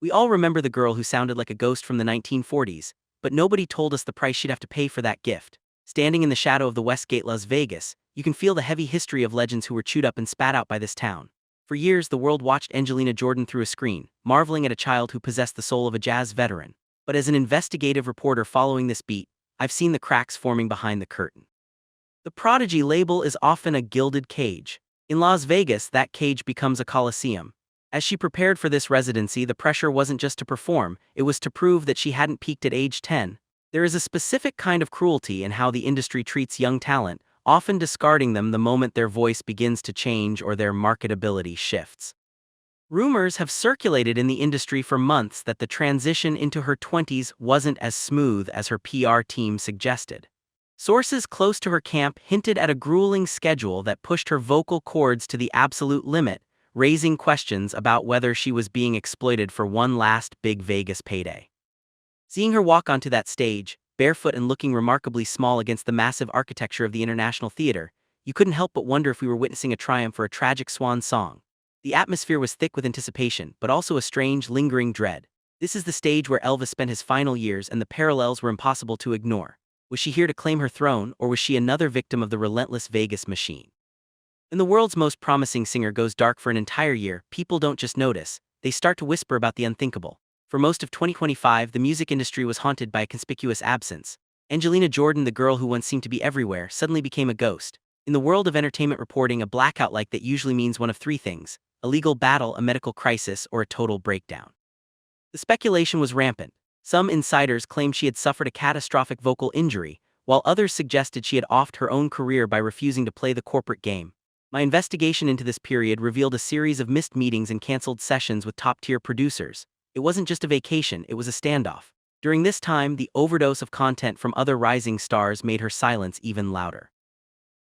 We all remember the girl who sounded like a ghost from the 1940s, but nobody told us the price she'd have to pay for that gift. Standing in the shadow of the Westgate, Las Vegas, you can feel the heavy history of legends who were chewed up and spat out by this town. For years, the world watched Angelina Jordan through a screen, marveling at a child who possessed the soul of a jazz veteran. But as an investigative reporter following this beat, I've seen the cracks forming behind the curtain. The prodigy label is often a gilded cage. In Las Vegas, that cage becomes a coliseum. As she prepared for this residency, the pressure wasn't just to perform, it was to prove that she hadn't peaked at age 10. There is a specific kind of cruelty in how the industry treats young talent, often discarding them the moment their voice begins to change or their marketability shifts. Rumors have circulated in the industry for months that the transition into her 20s wasn't as smooth as her PR team suggested. Sources close to her camp hinted at a grueling schedule that pushed her vocal cords to the absolute limit, raising questions about whether she was being exploited for one last big Vegas payday. Seeing her walk onto that stage, barefoot and looking remarkably small against the massive architecture of the International Theater, you couldn't help but wonder if we were witnessing a triumph or a tragic swan song. The atmosphere was thick with anticipation, but also a strange, lingering dread. This is the stage where Elvis spent his final years, and the parallels were impossible to ignore. Was she here to claim her throne, or was she another victim of the relentless Vegas machine? When the world's most promising singer goes dark for an entire year, people don't just notice, they start to whisper about the unthinkable. For most of 2025, the music industry was haunted by a conspicuous absence. Angelina Jordan, the girl who once seemed to be everywhere, suddenly became a ghost. In the world of entertainment reporting, a blackout like that usually means one of three things: a legal battle, a medical crisis, or a total breakdown. The speculation was rampant. Some insiders claimed she had suffered a catastrophic vocal injury, while others suggested she had offed her own career by refusing to play the corporate game. My investigation into this period revealed a series of missed meetings and canceled sessions with top-tier producers. It wasn't just a vacation, it was a standoff. During this time, the overdose of content from other rising stars made her silence even louder.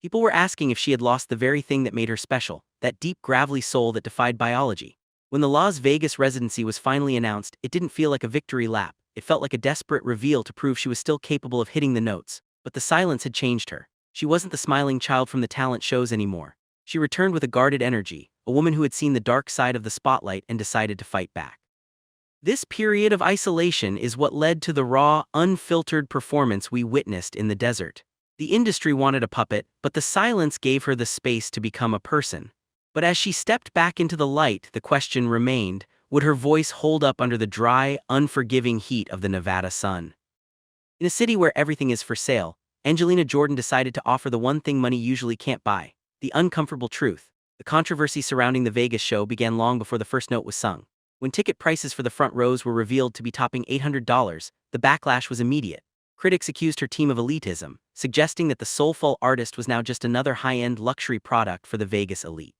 People were asking if she had lost the very thing that made her special, that deep, gravelly soul that defied biology. When the Las Vegas residency was finally announced, it didn't feel like a victory lap. It felt like a desperate reveal to prove she was still capable of hitting the notes. But the silence had changed her. She wasn't the smiling child from the talent shows anymore. She returned with a guarded energy, a woman who had seen the dark side of the spotlight and decided to fight back. This period of isolation is what led to the raw, unfiltered performance we witnessed in the desert. The industry wanted a puppet, but the silence gave her the space to become a person. But as she stepped back into the light, the question remained: would her voice hold up under the dry, unforgiving heat of the Nevada sun? In a city where everything is for sale, Angelina Jordan decided to offer the one thing money usually can't buy: the uncomfortable truth. The controversy surrounding the Vegas show began long before the first note was sung. When ticket prices for the front rows were revealed to be topping $800, the backlash was immediate. Critics accused her team of elitism, suggesting that the soulful artist was now just another high-end luxury product for the Vegas elite.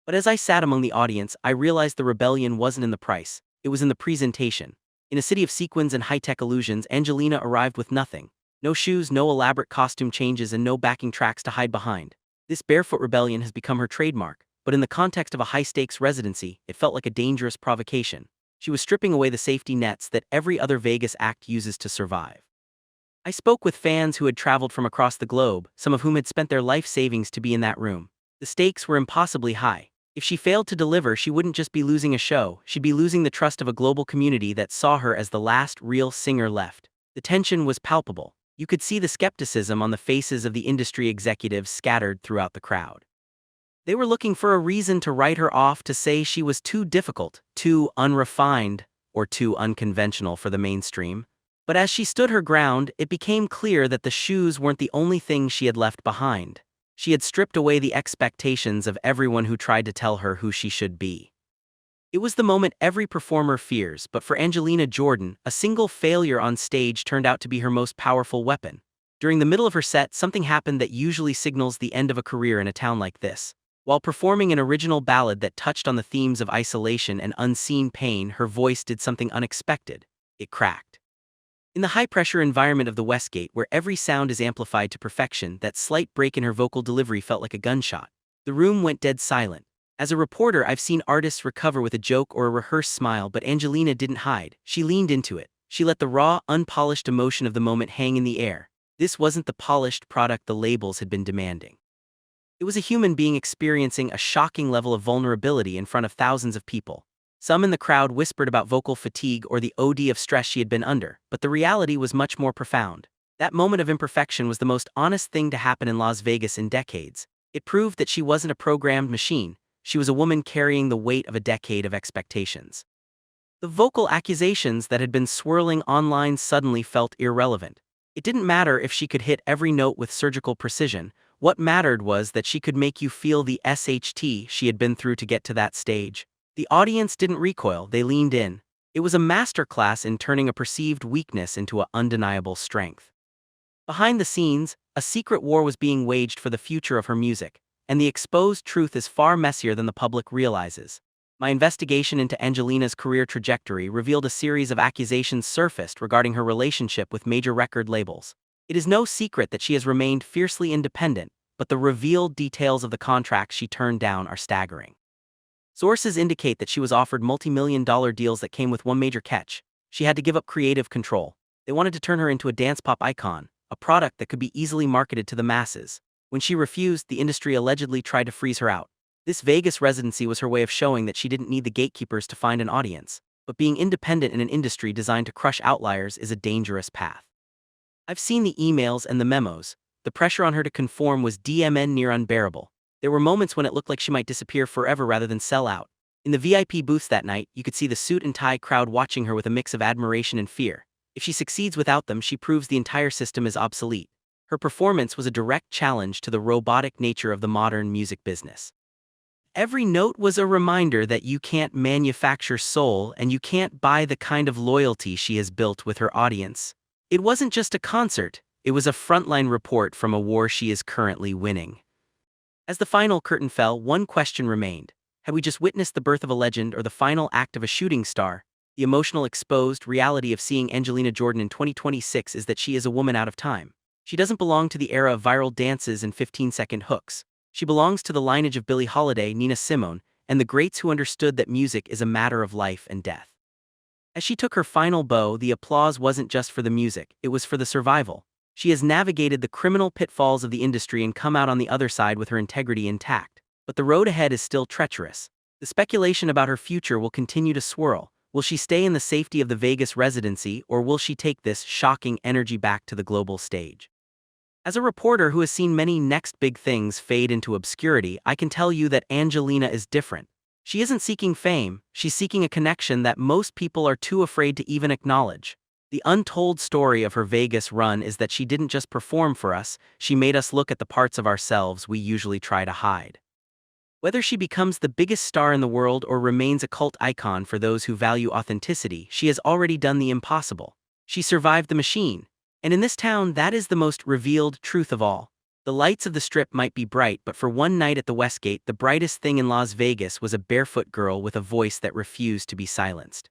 But as I sat among the audience, I realized the rebellion wasn't in the price, it was in the presentation. In a city of sequins and high-tech illusions, Angelina arrived with nothing. No shoes, no elaborate costume changes, and no backing tracks to hide behind. This Barefoot Rebellion has become her trademark, but in the context of a high-stakes residency, it felt like a dangerous provocation. She was stripping away the safety nets that every other Vegas act uses to survive. I spoke with fans who had traveled from across the globe, some of whom had spent their life savings to be in that room. The stakes were impossibly high. If she failed to deliver, she wouldn't just be losing a show, she'd be losing the trust of a global community that saw her as the last real singer left. The tension was palpable. You could see the skepticism on the faces of the industry executives scattered throughout the crowd. They were looking for a reason to write her off, to say she was too difficult, too unrefined, or too unconventional for the mainstream. But as she stood her ground, it became clear that the shoes weren't the only thing she had left behind. She had stripped away the expectations of everyone who tried to tell her who she should be. It was the moment every performer fears, but for Angelina Jordan, a single failure on stage turned out to be her most powerful weapon. During the middle of her set, something happened that usually signals the end of a career in a town like this. While performing an original ballad that touched on the themes of isolation and unseen pain, her voice did something unexpected. It cracked. In the high-pressure environment of the Westgate, where every sound is amplified to perfection, that slight break in her vocal delivery felt like a gunshot. The room went dead silent. As a reporter, I've seen artists recover with a joke or a rehearsed smile, but Angelina didn't hide. She leaned into it. She let the raw, unpolished emotion of the moment hang in the air. This wasn't the polished product the labels had been demanding. It was a human being experiencing a shocking level of vulnerability in front of thousands of people. Some in the crowd whispered about vocal fatigue or the OD of stress she had been under, but the reality was much more profound. That moment of imperfection was the most honest thing to happen in Las Vegas in decades. It proved that she wasn't a programmed machine, she was a woman carrying the weight of a decade of expectations. The vocal accusations that had been swirling online suddenly felt irrelevant. It didn't matter if she could hit every note with surgical precision, what mattered was that she could make you feel the SHT she had been through to get to that stage. The audience didn't recoil, they leaned in. It was a masterclass in turning a perceived weakness into an undeniable strength. Behind the scenes, a secret war was being waged for the future of her music, and the exposed truth is far messier than the public realizes. My investigation into Angelina's career trajectory revealed a series of accusations surfaced regarding her relationship with major record labels. It is no secret that she has remained fiercely independent, but the revealed details of the contracts she turned down are staggering. Sources indicate that she was offered multi-million-dollar deals that came with one major catch: she had to give up creative control. They wanted to turn her into a dance pop icon, a product that could be easily marketed to the masses. When she refused, the industry allegedly tried to freeze her out. This Vegas residency was her way of showing that she didn't need the gatekeepers to find an audience, but being independent in an industry designed to crush outliers is a dangerous path. I've seen the emails and the memos. The pressure on her to conform was DMN near unbearable. There were moments when it looked like she might disappear forever rather than sell out. In the VIP booths that night, you could see the suit and tie crowd watching her with a mix of admiration and fear. If she succeeds without them, she proves the entire system is obsolete. Her performance was a direct challenge to the robotic nature of the modern music business. Every note was a reminder that you can't manufacture soul and you can't buy the kind of loyalty she has built with her audience. It wasn't just a concert, it was a frontline report from a war she is currently winning. As the final curtain fell, one question remained. Had we just witnessed the birth of a legend or the final act of a shooting star? The emotional exposed reality of seeing Angelina Jordan in 2026 is that she is a woman out of time. She doesn't belong to the era of viral dances and 15-second hooks. She belongs to the lineage of Billie Holiday, Nina Simone, and the greats who understood that music is a matter of life and death. As she took her final bow, the applause wasn't just for the music, it was for the survival. She has navigated the criminal pitfalls of the industry and come out on the other side with her integrity intact. But the road ahead is still treacherous. The speculation about her future will continue to swirl. Will she stay in the safety of the Vegas residency, or will she take this shocking energy back to the global stage? As a reporter who has seen many next big things fade into obscurity, I can tell you that Angelina is different. She isn't seeking fame, she's seeking a connection that most people are too afraid to even acknowledge. The untold story of her Vegas run is that she didn't just perform for us, she made us look at the parts of ourselves we usually try to hide. Whether she becomes the biggest star in the world or remains a cult icon for those who value authenticity, she has already done the impossible. She survived the machine. And in this town, that is the most revealed truth of all. The lights of the Strip might be bright, but for one night at the Westgate, the brightest thing in Las Vegas was a barefoot girl with a voice that refused to be silenced.